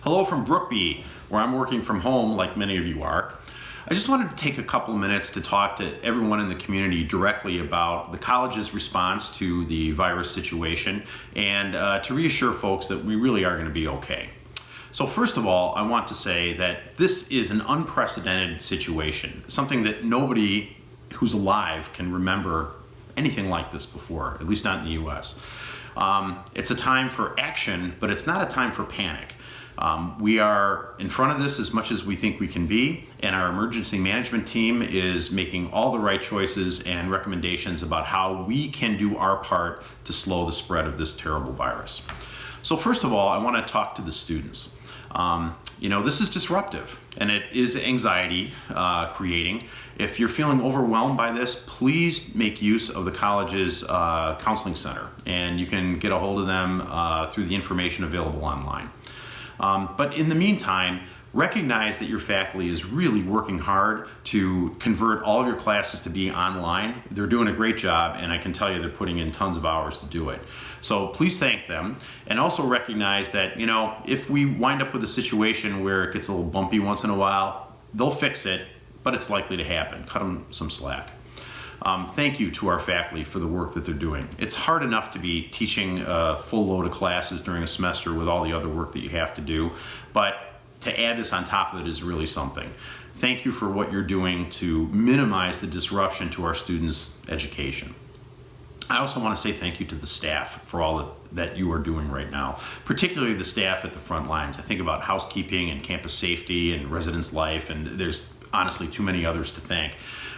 Hello from Brookby, where I'm working from home like many of you are. I just wanted to take a couple minutes to talk to everyone in the community directly about the college's response to the virus situation and to reassure folks that we really are going to be okay. So first of all, I want to say that this is an unprecedented situation, something that nobody who's alive can remember anything like this before, at least not in the US. It's a time for action, but it's not a time for panic. We are in front of this as much as we think we can be, and our emergency management team is making all the right choices and recommendations about how we can do our part to slow the spread of this terrible virus. So first of all, I want to talk to the students. This is disruptive and it is anxiety creating. If you're feeling overwhelmed by this, please make use of the college's counseling center, and you can get a hold of them through the information available online. But in the meantime, recognize that your faculty is really working hard to convert all of your classes to be online. They're doing a great job, and I can tell you they're putting in tons of hours to do it. So please thank them, and also recognize that, if we wind up with a situation where it gets a little bumpy once in a while, they'll fix it, but it's likely to happen. Cut them some slack. Thank you to our faculty for the work that they're doing. It's hard enough to be teaching a full load of classes during a semester with all the other work that you have to do, but to add this on top of it is really something. Thank you for what you're doing to minimize the disruption to our students' education. I also want to say thank you to the staff for all that you are doing right now, particularly the staff at the front lines. I think about housekeeping and campus safety and residence life, and there's honestly too many others to thank.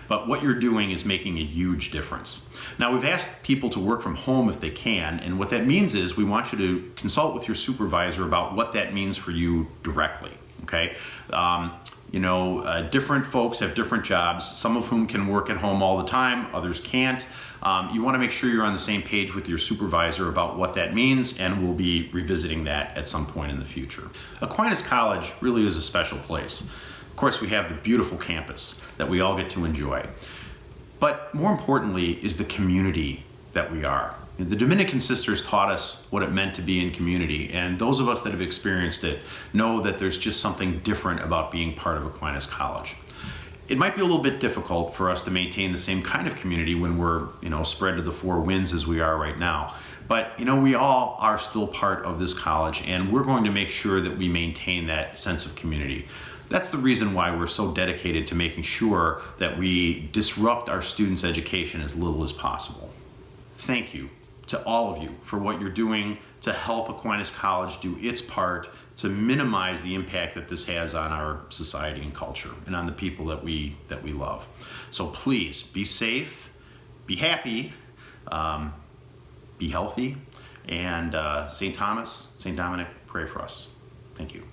But what you're doing is making a huge difference. Now, we've asked people to work from home if they can, and what that means is we want you to consult with your supervisor about what that means for you directly, okay? Different folks have different jobs, some of whom can work at home all the time, others can't. You want to make sure you're on the same page with your supervisor about what that means, and we'll be revisiting that at some point in the future. Aquinas College really is a special place. Of course, we have the beautiful campus that we all get to enjoy. But more importantly is the community that we are. The Dominican sisters taught us what it meant to be in community, and those of us that have experienced it know that there's just something different about being part of Aquinas College. It might be a little bit difficult for us to maintain the same kind of community when we're, spread to the four winds as we are right now. But, we all are still part of this college, and we're going to make sure that we maintain that sense of community. That's the reason why we're so dedicated to making sure that we disrupt our students' education as little as possible. Thank you to all of you for what you're doing to help Aquinas College do its part to minimize the impact that this has on our society and culture and on the people that we love. So please be safe, be happy, be healthy, and St. Dominic, pray for us. Thank you.